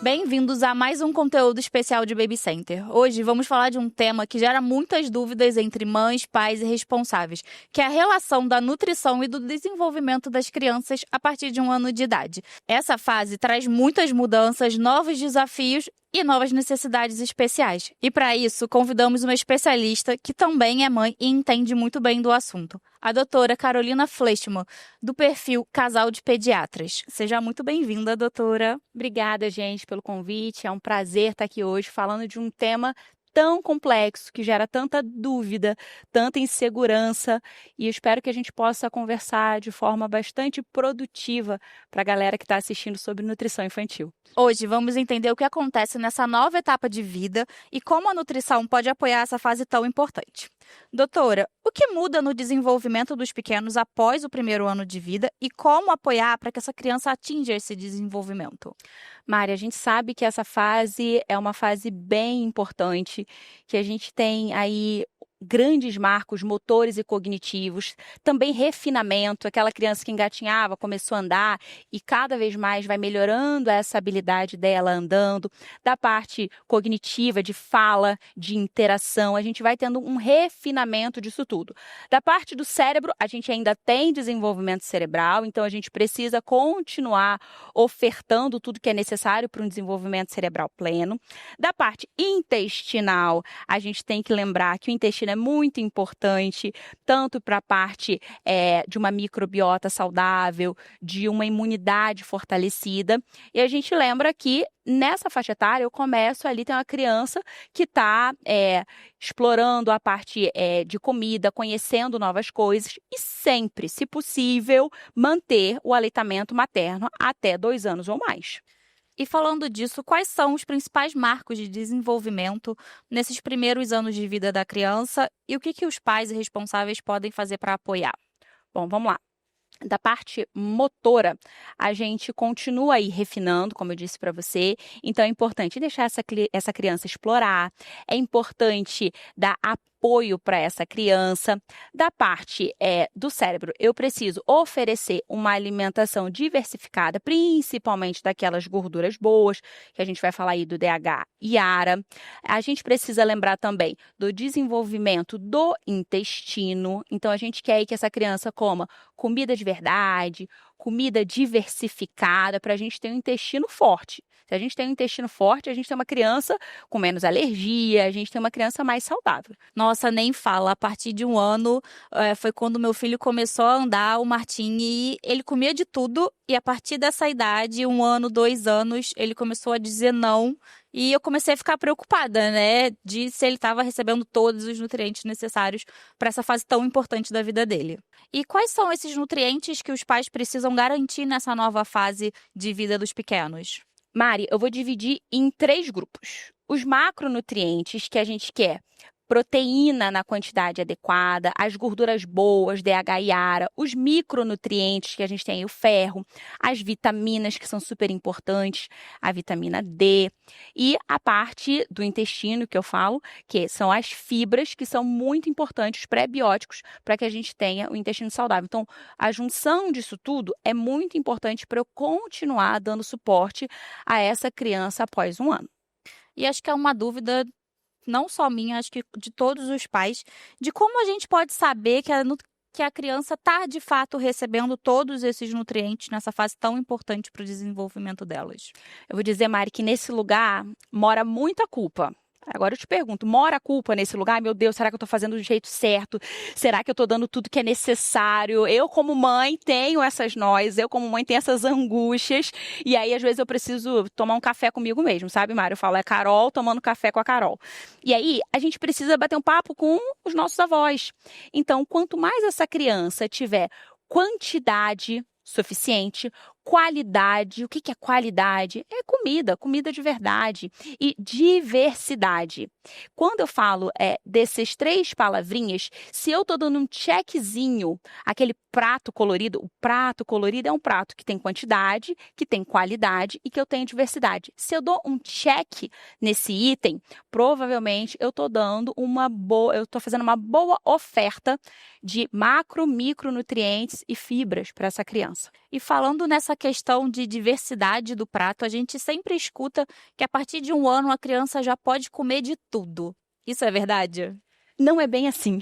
Bem-vindos a mais um conteúdo especial de Baby Center. Hoje vamos falar de um tema que gera muitas dúvidas entre mães, pais e responsáveis, que é a relação da nutrição e do desenvolvimento das crianças a partir de 1 ano de idade. Essa fase traz muitas mudanças, novos desafios e novas necessidades especiais. E para isso, convidamos uma especialista que também é mãe e entende muito bem do assunto, a doutora Carolina Fleischmann, do perfil Casal de Pediatras. Seja muito bem-vinda, doutora. Obrigada, gente, pelo convite. É um prazer estar aqui hoje falando de um tema tão complexo, que gera tanta dúvida, tanta insegurança, e eu espero que a gente possa conversar de forma bastante produtiva para a galera que está assistindo sobre nutrição infantil. Hoje vamos entender o que acontece nessa nova etapa de vida e como a nutrição pode apoiar essa fase tão importante. Doutora, o que muda no desenvolvimento dos pequenos após o 1º ano de vida e como apoiar para que essa criança atinja esse desenvolvimento? Mari, a gente sabe que essa fase é uma fase bem importante, que a gente tem aí grandes marcos motores e cognitivos, também refinamento, aquela criança que engatinhava, começou a andar e cada vez mais vai melhorando essa habilidade dela andando, da parte cognitiva, de fala, de interação, a gente vai tendo um refinamento disso tudo. Da parte do cérebro, a gente ainda tem desenvolvimento cerebral, então a gente precisa continuar ofertando tudo que é necessário para um desenvolvimento cerebral pleno. Da parte intestinal, a gente tem que lembrar que o intestino é muito importante, tanto para a parte de uma microbiota saudável, de uma imunidade fortalecida. E a gente lembra que nessa faixa etária eu começo ali, tem uma criança que está explorando a parte de comida, conhecendo novas coisas e sempre, se possível, manter o aleitamento materno até 2 anos ou mais. E falando disso, quais são os principais marcos de desenvolvimento nesses primeiros anos de vida da criança e o que os pais e responsáveis podem fazer para apoiar? Bom, vamos lá. Da parte motora, a gente continua aí refinando, como eu disse para você, então é importante deixar essa criança explorar, é importante dar apoio para essa criança. Da parte do cérebro, eu preciso oferecer uma alimentação diversificada, principalmente daquelas gorduras boas, que a gente vai falar aí do DH e ARA. A gente precisa lembrar também do desenvolvimento do intestino, então a gente quer aí que essa criança coma comida de verdade, comida diversificada, para a gente ter um intestino forte. Se a gente tem um intestino forte, a gente tem uma criança com menos alergia, a gente tem uma criança mais saudável. Nossa, nem fala. A partir de 1 ano, foi quando meu filho começou a andar, o Martim, e ele comia de tudo. E a partir dessa idade, 1 ano, 2 anos, ele começou a dizer não. E eu comecei a ficar preocupada, né, de se ele estava recebendo todos os nutrientes necessários para essa fase tão importante da vida dele. E quais são esses nutrientes que os pais precisam garantir nessa nova fase de vida dos pequenos? Mari, eu vou dividir em 3 grupos. Os macronutrientes que a gente quer: proteína na quantidade adequada, as gorduras boas, DH e ARA, os micronutrientes que a gente tem aí, o ferro, as vitaminas que são super importantes, a vitamina D, e a parte do intestino que eu falo, que são as fibras, que são muito importantes, os pré-bióticos, para que a gente tenha o intestino saudável. Então, a junção disso tudo é muito importante para eu continuar dando suporte a essa criança após 1 ano. E acho que é uma dúvida não só minha, acho que de todos os pais, de como a gente pode saber que a criança está, de fato, recebendo todos esses nutrientes nessa fase tão importante para o desenvolvimento delas. Eu vou dizer, Mari, que nesse lugar mora muita culpa. Agora eu te pergunto, mora a culpa nesse lugar? Meu Deus, será que eu estou fazendo do jeito certo? Será que eu estou dando tudo que é necessário? Eu, como mãe, tenho essas nós, eu, como mãe, tenho essas angústias. E aí, às vezes, eu preciso tomar um café comigo mesmo, sabe, Mário? Eu falo, é Carol tomando café com a Carol. E aí, a gente precisa bater um papo com os nossos avós. Então, quanto mais essa criança tiver quantidade suficiente, qualidade. O que é qualidade? É comida de verdade, e diversidade. Quando eu falo desses 3 palavrinhas, se eu estou dando um checkzinho, aquele prato colorido, o prato colorido é um prato que tem quantidade, que tem qualidade e que eu tenho diversidade. Se eu dou um check nesse item, provavelmente eu estou fazendo uma boa oferta de macro, micronutrientes e fibras para essa criança. E falando nessa essa questão de diversidade do prato, a gente sempre escuta que a partir de 1 ano a criança já pode comer de tudo. Isso é verdade? Não é bem assim.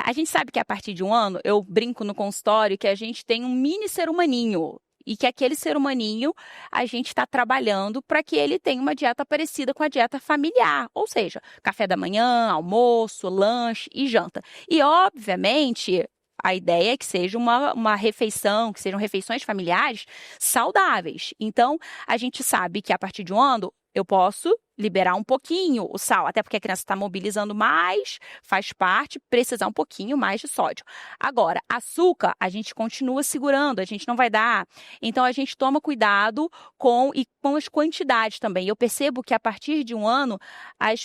A gente sabe que a partir de 1 ano, eu brinco no consultório que a gente tem um mini ser humaninho. E que aquele ser humaninho, a gente está trabalhando para que ele tenha uma dieta parecida com a dieta familiar. Ou seja, café da manhã, almoço, lanche e janta. E, obviamente, a ideia é que seja uma refeição, que sejam refeições familiares saudáveis. Então, a gente sabe que a partir de 1 ano, eu posso liberar um pouquinho o sal, até porque a criança está mobilizando mais, faz parte, precisar um pouquinho mais de sódio. Agora, açúcar, a gente continua segurando, a gente não vai dar. Então, a gente toma cuidado com as quantidades também. Eu percebo que a partir de 1 ano, as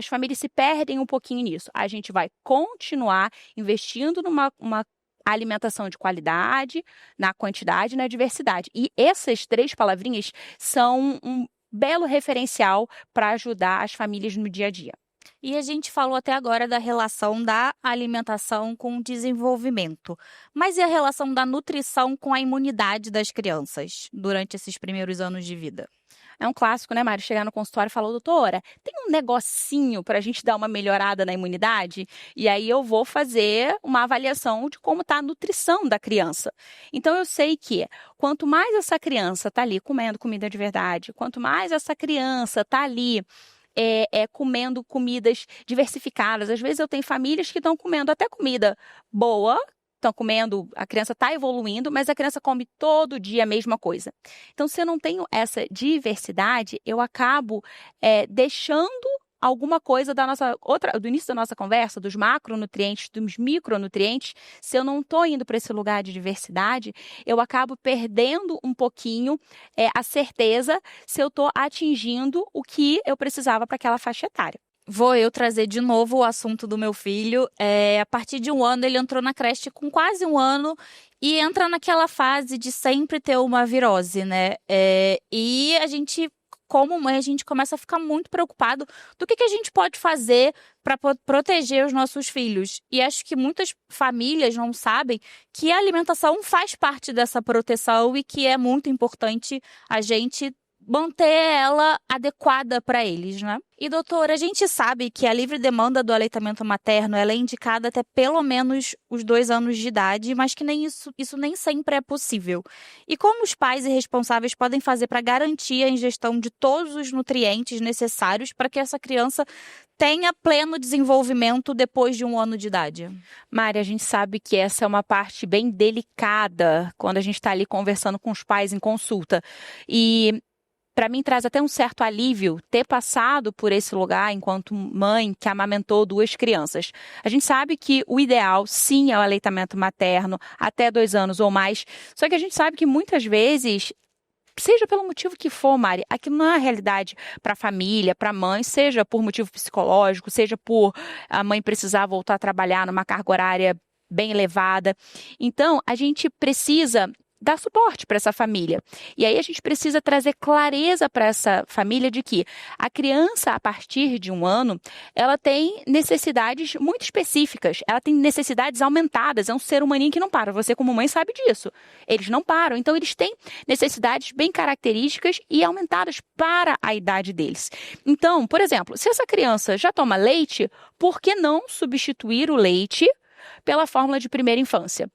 famílias se perdem um pouquinho nisso. A gente vai continuar investindo numa alimentação de qualidade, na quantidade e na diversidade. E essas 3 palavrinhas são um belo referencial para ajudar as famílias no dia a dia. E a gente falou até agora da relação da alimentação com o desenvolvimento. Mas e a relação da nutrição com a imunidade das crianças durante esses primeiros anos de vida? É um clássico, né, Mário? Chegar no consultório e falar, doutora, tem um negocinho para a gente dar uma melhorada na imunidade? E aí eu vou fazer uma avaliação de como está a nutrição da criança. Então, eu sei que quanto mais essa criança está ali comendo comida de verdade, quanto mais essa criança está ali comendo comidas diversificadas. Às vezes eu tenho famílias que estão comendo até comida boa, estão comendo, a criança está evoluindo, mas a criança come todo dia a mesma coisa. Então, se eu não tenho essa diversidade, eu acabo deixando alguma coisa do início da nossa conversa, dos macronutrientes, dos micronutrientes. Se eu não estou indo para esse lugar de diversidade, eu acabo perdendo um pouquinho a certeza se eu estou atingindo o que eu precisava para aquela faixa etária. Vou eu trazer de novo o assunto do meu filho. A partir de 1 ano, ele entrou na creche com quase 1 ano e entra naquela fase de sempre ter uma virose, né? E a gente, como mãe, a gente começa a ficar muito preocupado do que a gente pode fazer para proteger os nossos filhos. E acho que muitas famílias não sabem que a alimentação faz parte dessa proteção e que é muito importante a gente manter ela adequada para eles, né? E, doutora, a gente sabe que a livre demanda do aleitamento materno ela é indicada até pelo menos os 2 anos de idade, mas que nem isso nem sempre é possível. E como os pais e responsáveis podem fazer para garantir a ingestão de todos os nutrientes necessários para que essa criança tenha pleno desenvolvimento depois de 1 ano de idade? Mari, a gente sabe que essa é uma parte bem delicada quando a gente está ali conversando com os pais em consulta. E para mim traz até um certo alívio ter passado por esse lugar enquanto mãe que amamentou 2 crianças. A gente sabe que o ideal, sim, é o aleitamento materno até 2 anos ou mais, só que a gente sabe que muitas vezes, seja pelo motivo que for, Mari, aquilo não é a realidade para a família, para a mãe, seja por motivo psicológico, seja por a mãe precisar voltar a trabalhar numa carga horária bem elevada. Então, a gente precisa dar suporte para essa família. E aí a gente precisa trazer clareza para essa família de que a criança, a partir de 1 ano, ela tem necessidades muito específicas, ela tem necessidades aumentadas, é um ser humaninho que não para. Você como mãe sabe disso. Eles não param, então eles têm necessidades bem características e aumentadas para a idade deles. Então, por exemplo, se essa criança já toma leite, por que não substituir o leite pela fórmula de primeira infância?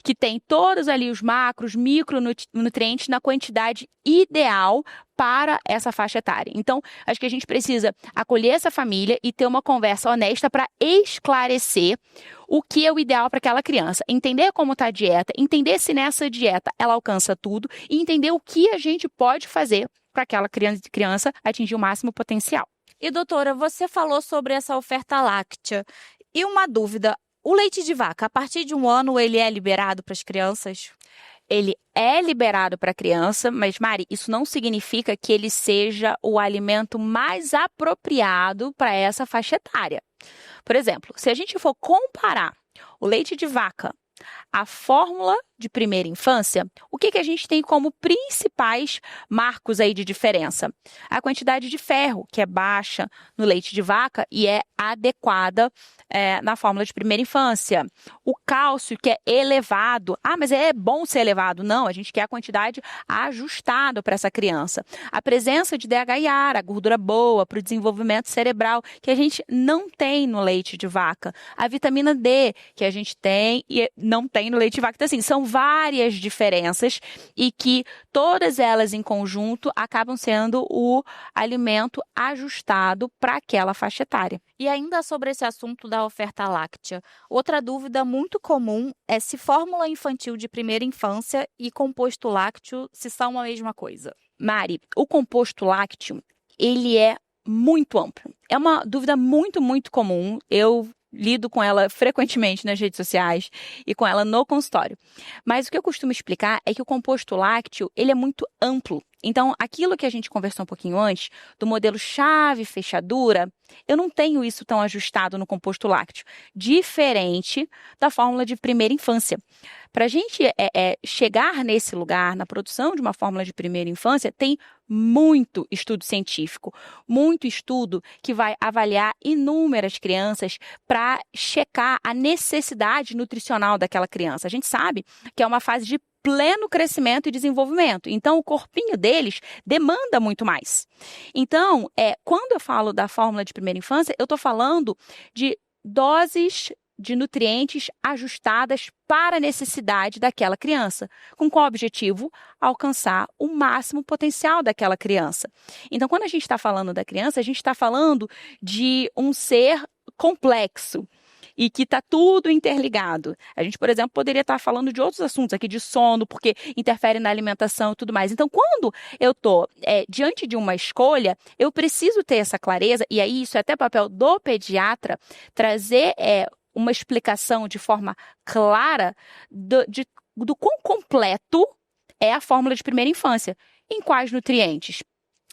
Que tem todos ali os macros, micronutrientes na quantidade ideal para essa faixa etária. Então, acho que a gente precisa acolher essa família e ter uma conversa honesta para esclarecer o que é o ideal para aquela criança. Entender como está a dieta, entender se nessa dieta ela alcança tudo e entender o que a gente pode fazer para aquela criança atingir o máximo potencial. E, doutora, você falou sobre essa oferta láctea. E uma dúvida, o leite de vaca, a partir de 1 ano, ele é liberado para as crianças? Ele é liberado para a criança, mas, Mari, isso não significa que ele seja o alimento mais apropriado para essa faixa etária. Por exemplo, se a gente for comparar o leite de vaca, a fórmula de primeira infância, o que a gente tem como principais marcos aí de diferença? A quantidade de ferro, que é baixa no leite de vaca e é adequada na fórmula de primeira infância. O cálcio, que é elevado. Ah, mas é bom ser elevado? Não, a gente quer a quantidade ajustada para essa criança. A presença de DHA, a gordura boa para o desenvolvimento cerebral, que a gente não tem no leite de vaca. A vitamina D, que a gente tem e não tem no leite de vaca. Então, assim, são várias diferenças e que todas elas em conjunto acabam sendo o alimento ajustado para aquela faixa etária. E ainda sobre esse assunto da oferta láctea, outra dúvida muito comum é se fórmula infantil de primeira infância e composto lácteo se são a mesma coisa. Mari, o composto lácteo, ele é muito amplo. É uma dúvida muito, muito comum. Eu lido com ela frequentemente nas redes sociais e com ela no consultório. Mas o que eu costumo explicar é que o composto lácteo, ele é muito amplo. Então, aquilo que a gente conversou um pouquinho antes, do modelo chave-fechadura, eu não tenho isso tão ajustado no composto lácteo, diferente da fórmula de primeira infância. Para a gente chegar nesse lugar, na produção de uma fórmula de primeira infância, tem muito estudo científico, muito estudo que vai avaliar inúmeras crianças para checar a necessidade nutricional daquela criança. A gente sabe que é uma fase de pleno crescimento e desenvolvimento. Então, o corpinho deles demanda muito mais. Então, quando eu falo da fórmula de primeira infância, eu estou falando de doses de nutrientes ajustadas para a necessidade daquela criança. Com qual objetivo? Alcançar o máximo potencial daquela criança. Então, quando a gente está falando da criança, a gente está falando de um ser complexo e que está tudo interligado. A gente, por exemplo, poderia estar falando de outros assuntos aqui, de sono, porque interfere na alimentação e tudo mais. Então, quando eu estou diante de uma escolha, eu preciso ter essa clareza, e aí isso é até papel do pediatra, trazer uma explicação de forma clara do quão completo é a fórmula de primeira infância. Em quais nutrientes?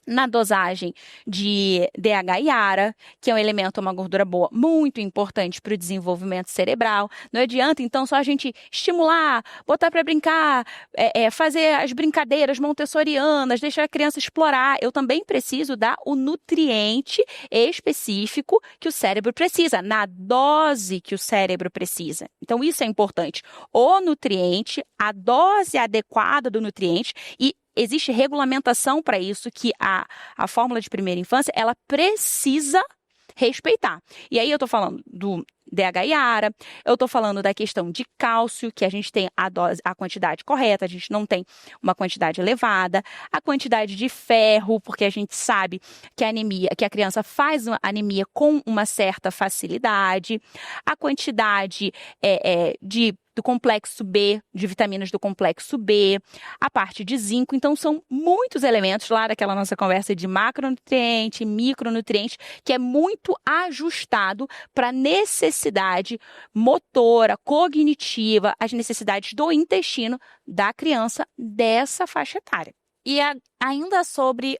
Na dosagem de DHA e ARA, que é um elemento, uma gordura boa, muito importante para o desenvolvimento cerebral. Não adianta, então, só a gente estimular, botar para brincar, fazer as brincadeiras montessorianas, deixar a criança explorar. Eu também preciso dar o nutriente específico que o cérebro precisa, na dose que o cérebro precisa. Então, isso é importante. O nutriente, a dose adequada do nutriente e existe regulamentação para isso que a fórmula de primeira infância, ela precisa respeitar. E aí eu estou falando do DHA e ARA, eu estou falando da questão de cálcio, que a gente tem a quantidade correta, a gente não tem uma quantidade elevada, a quantidade de ferro, porque a gente sabe que a criança faz anemia com uma certa facilidade, a quantidade do complexo B, de vitaminas do complexo B, a parte de zinco. Então, são muitos elementos lá daquela nossa conversa de macronutriente, micronutriente, que é muito ajustado para a necessidade motora, cognitiva, as necessidades do intestino da criança dessa faixa etária. E ainda sobre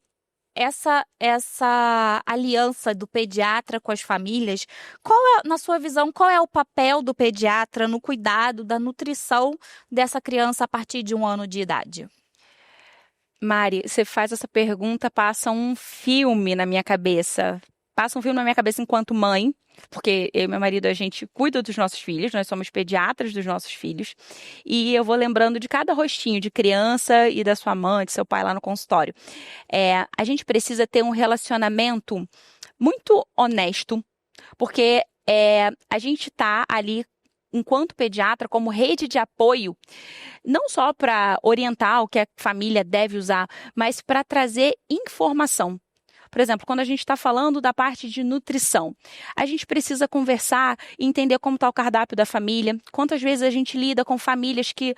essa aliança do pediatra com as famílias, na sua visão, qual é o papel do pediatra no cuidado da nutrição dessa criança a partir de 1 ano de idade? Mari, você faz essa pergunta, passa um filme na minha cabeça. Passa um filme na minha cabeça enquanto mãe, porque eu e meu marido, a gente cuida dos nossos filhos, nós somos pediatras dos nossos filhos, e eu vou lembrando de cada rostinho de criança e da sua mãe, de seu pai lá no consultório. A gente precisa ter um relacionamento muito honesto, porque a gente está ali, enquanto pediatra, como rede de apoio, não só para orientar o que a família deve usar, mas para trazer informação. Por exemplo, quando a gente está falando da parte de nutrição, a gente precisa conversar e entender como está o cardápio da família. Quantas vezes a gente lida com famílias que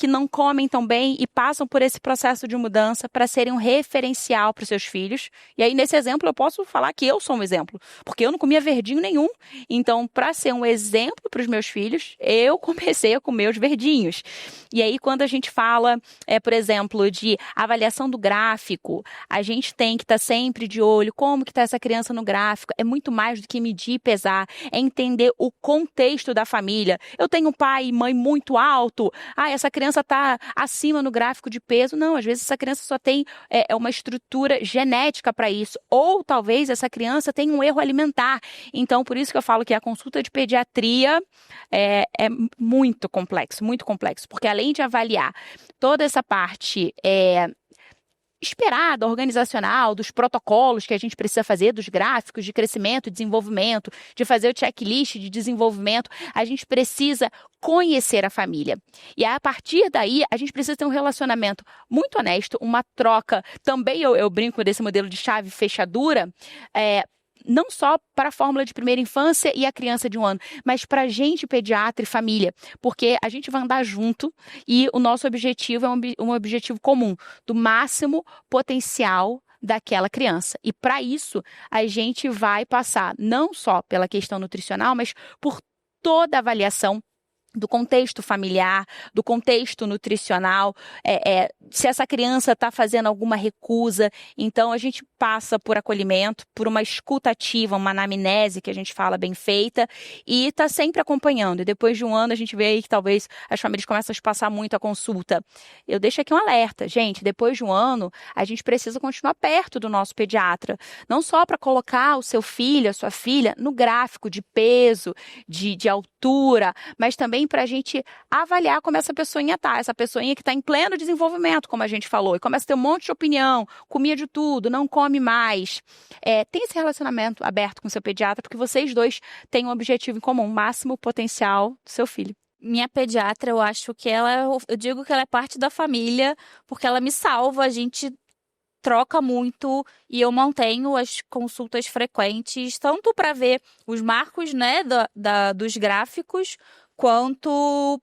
não comem tão bem e passam por esse processo de mudança para serem um referencial para os seus filhos. E aí, nesse exemplo, eu posso falar que eu sou um exemplo, porque eu não comia verdinho nenhum. Então, para ser um exemplo para os meus filhos, eu comecei a comer os verdinhos. E aí, quando a gente fala, por exemplo, de avaliação do gráfico, a gente tem que estar sempre de de olho, como que está essa criança no gráfico. É muito mais do que medir e pesar, é entender o contexto da família. Eu tenho pai e mãe muito alto, essa criança está acima no gráfico de peso. Não, às vezes essa criança só tem uma estrutura genética para isso, ou talvez essa criança tenha um erro alimentar. Então, por isso que eu falo que a consulta de pediatria é muito complexo, porque além de avaliar toda essa parte esperada, organizacional, dos protocolos que a gente precisa fazer, dos gráficos de crescimento e desenvolvimento, de fazer o checklist de desenvolvimento, a gente precisa conhecer a família. E a partir daí, a gente precisa ter um relacionamento muito honesto, uma troca. Também eu brinco desse modelo de chave fechadura, não só para a fórmula de primeira infância e a criança de 1 ano, mas para a gente, pediatra e família, porque a gente vai andar junto e o nosso objetivo é um objetivo comum, do máximo potencial daquela criança. E para isso, a gente vai passar não só pela questão nutricional, mas por toda a avaliação do contexto familiar, do contexto nutricional, se essa criança está fazendo alguma recusa. Então, a gente passa por acolhimento, por uma escuta ativa, uma anamnese, que a gente fala bem feita, e está sempre acompanhando. E depois de 1 ano, a gente vê aí que talvez as famílias começam a espaçar muito a consulta. Eu deixo aqui um alerta, gente, depois de 1 ano, a gente precisa continuar perto do nosso pediatra, não só para colocar o seu filho, a sua filha, no gráfico de peso, de altura, mas também para a gente avaliar como essa pessoinha está. Essa pessoinha que está em pleno desenvolvimento, como a gente falou, e começa a ter um monte de opinião, comia de tudo, não come mais. Tem esse relacionamento aberto com o seu pediatra, porque vocês dois têm um objetivo em comum, máximo potencial do seu filho. Minha pediatra, eu acho que eu digo que ela é parte da família, porque ela me salva, a gente troca muito e eu mantenho as consultas frequentes, tanto para ver os marcos, né, dos gráficos, quanto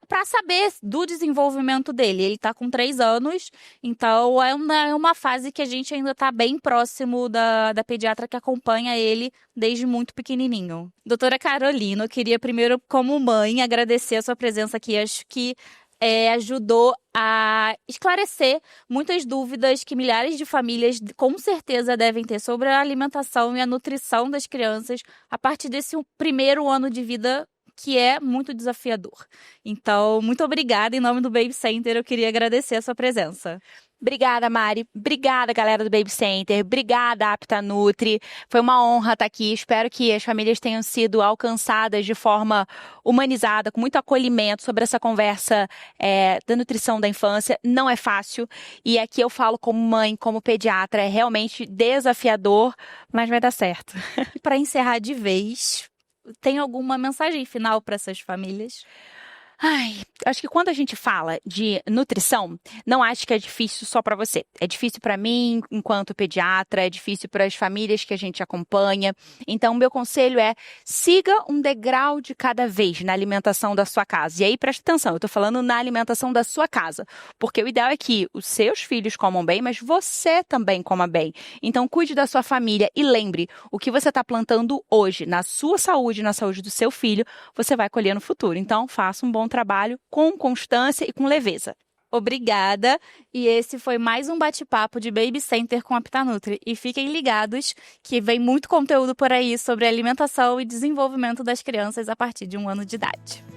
para saber do desenvolvimento dele. Ele está com 3 anos, então é uma fase que a gente ainda está bem próximo da pediatra que acompanha ele desde muito pequenininho. Doutora Carolina, eu queria primeiro, como mãe, agradecer a sua presença aqui. Acho que ajudou a esclarecer muitas dúvidas que milhares de famílias com certeza devem ter sobre a alimentação e a nutrição das crianças a partir desse primeiro ano de vida, que é muito desafiador. Então, muito obrigada. Em nome do Baby Center, eu queria agradecer a sua presença. Obrigada, Mari. Obrigada, galera do Baby Center. Obrigada, Aptanutri. Foi uma honra estar aqui. Espero que as famílias tenham sido alcançadas de forma humanizada, com muito acolhimento sobre essa conversa da nutrição da infância. Não é fácil. E aqui eu falo como mãe, como pediatra. É realmente desafiador, mas vai dar certo. Para encerrar de vez, tem alguma mensagem final para essas famílias? Acho que quando a gente fala de nutrição, não acho que é difícil só para você. É difícil para mim, enquanto pediatra, é difícil para as famílias que a gente acompanha. Então, o meu conselho é: siga um degrau de cada vez na alimentação da sua casa. E aí, presta atenção, eu estou falando na alimentação da sua casa. Porque o ideal é que os seus filhos comam bem, mas você também coma bem. Então, cuide da sua família e lembre, o que você está plantando hoje na sua saúde, na saúde do seu filho, você vai colher no futuro. Então, faça um bom trabalho com constância e com leveza. Obrigada. E esse foi mais um bate-papo de Baby Center com a Aptanutri. E fiquem ligados que vem muito conteúdo por aí sobre alimentação e desenvolvimento das crianças a partir de 1 ano de idade.